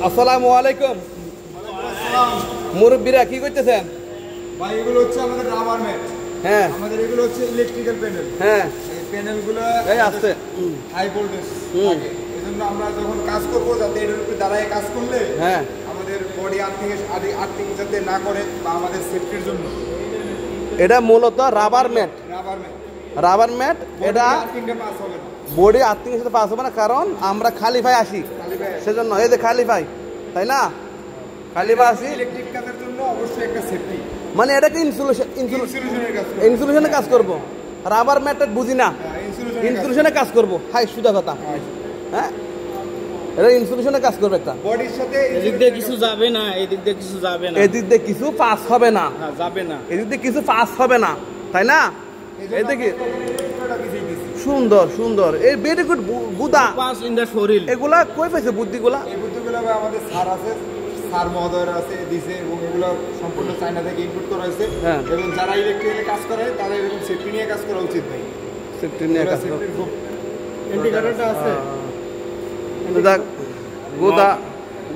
আসসালামু আলাইকুম। মুরব্বীরা কি করতেছেন? ভাই এগুলো হচ্ছে আমাদের রাবার ম্যাট। হ্যাঁ, আমাদের এগুলো হচ্ছে ইলেকট্রিক্যাল প্যানেল। হ্যাঁ, এই প্যানেলগুলো এই আসছে হাই ভোল্টেজ থাকে। এজন্য আমরা যখন কাজ করব যাতে এর উপরে দাঁড়ায় কাজ করলে হ্যাঁ আমাদের বডি আর্থিং যাতে না করে বা আমাদের সেফটির জন্য এটা মূলত rubber mat. Rubber mat rubber mat এটা আর্থিংটা পাস হবে না, বডি আর্থিংয়ের সাথে পাস হবে না, কারণ আমরা খালি ভাই আসি খালি ভাই সেজন্য। এই যে খালি ভাই, তাই না? খালি ভাই আসি, ইলেকট্রিক কাজের জন্য অবশ্যই একটা সেফটি, মানে এটাকে ইনসুলেশনের কাজ করব। রাবার ম্যাটের বুঝি না, ইনসুলেশনের কাজ করব। হাই সুদা কথা, হ্যাঁ এটা ইনসুলেশনের কাজ করবে একটা। বডির সাথে এদিক দিয়ে কিছু যাবে না, এদিক দিয়ে কিছু যাবে না, এদিক দিয়ে কিছু পাস হবে না, যাবে না, এদিক দিয়ে কিছু পাস হবে না, তাই না? এদিকে সুন্দর সুন্দর, এই ভেরি গুড গুদা পাস ইন দা শরীর। এগুলা কই পাইছে বুদ্ধিগুলা? এই বুদ্ধিগুলো আমাদের স্যার আছে, স্যার মহোদয়রা আছে দিছে, এবং এগুলো সম্পূর্ণ চায়না থেকে ইনপুট করা হয়েছে। হ্যাঁ। এবং যারা ইলেকট্রিক্যালে কাজ করে তাদের এরকম সেফটি নিয়ে কাজ করা উচিত ভাই। সেফটি নিয়ে কাজ করো। ইন্ডিকেটরটা আছে। গোদা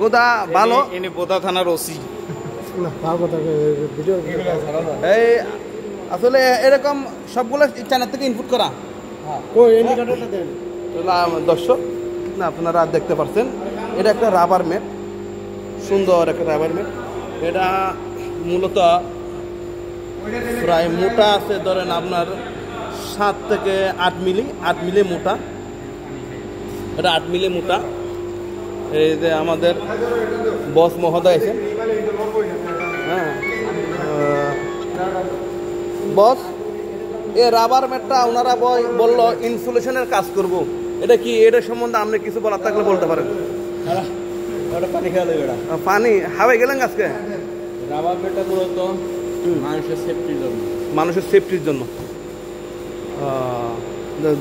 গোদা ভালো। ইনি বোদা থানার ওসি। এই আসলে এরকম সবগুলো চায়না থেকে ইনপুট করা। দর্শক না আপনারা দেখতে পাচ্ছেন, এটা একটা রাবার ম্যাট, সুন্দর একটা রাবার ম্যাট। এটা মূলত প্রায় মোটা আছে ধরেন আপনার 7 থেকে 8 মিলি মোটা। এটা 8 মিলি মোটা। এই যে আমাদের বস মহোদয় আছেন, হ্যাঁ বস, এই রাবার ম্যাটটা ওনারা বললো ইনসুলেশনের কাজ করব। এটা কি, এটা সম্বন্ধে আপনি কিছু বলার থাকলে বলতে পারেন। পানি খেয়াল এটা পানি হাওয়াই গেলেন আজকে। রাবার ম্যাটটা মূলত মানুষের সেফটির জন্য, মানুষের সেফটির জন্য।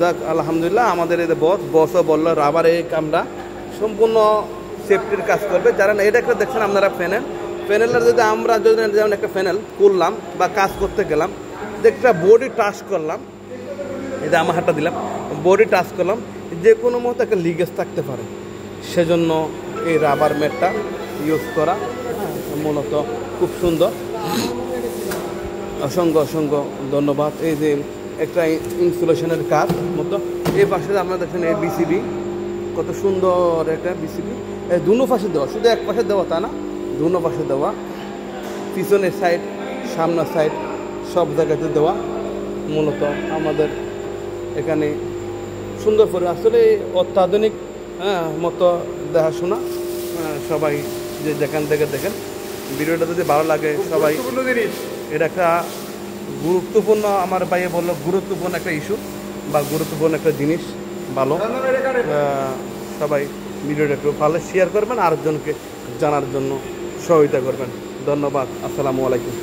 যাক আলহামদুলিল্লাহ, আমাদের এই বসও বললো রাবার এই কামটা সম্পূর্ণ সেফটির কাজ করবে। যারা এটা একটা দেখছেন আপনারা প্যানেলের যদি আমরা যদি যেমন একটা প্যানেল করলাম বা কাজ করতে গেলাম, একটা বডি টাচ করলাম, এটা আমার হাতটা দিলাম, বডি টাচ করলাম, যে কোনো মুহূর্তে একটা লিকেজ থাকতে পারে, সেজন্য এই রাবার ম্যাটটা ইউজ করা মূলত খুব সুন্দর। অসংখ্য অসংখ্য ধন্যবাদ। এই যে একটা ইনসুলেশনের কাজ মতো। এই পাশে আপনারা দেখেন এই বিসিবি, কত সুন্দর একটা বিসিবি। এই দুনো পাশে দেওয়া, শুধু এক পাশে দেওয়া তা না, দুনো পাশে দেওয়া, পিছনের সাইড সামনের সাইড সব জায়গাতে দেওয়া। মূলত আমাদের এখানে সুন্দর করে আসলে অত্যাধুনিক মতো দেখাশোনা। সবাই যে যেখান থেকে দেখেন ভিডিওটা যদি ভালো লাগে, সবাই এটা একটা গুরুত্বপূর্ণ, আমার ভাইয়ে বললো গুরুত্বপূর্ণ একটা ইস্যু বা গুরুত্বপূর্ণ একটা জিনিস। ভালো, সবাই ভিডিওটা একটু ভালো শেয়ার করবেন, আরেকজনকে জানার জন্য সহায়তা করবেন। ধন্যবাদ। আসসালামু আলাইকুম।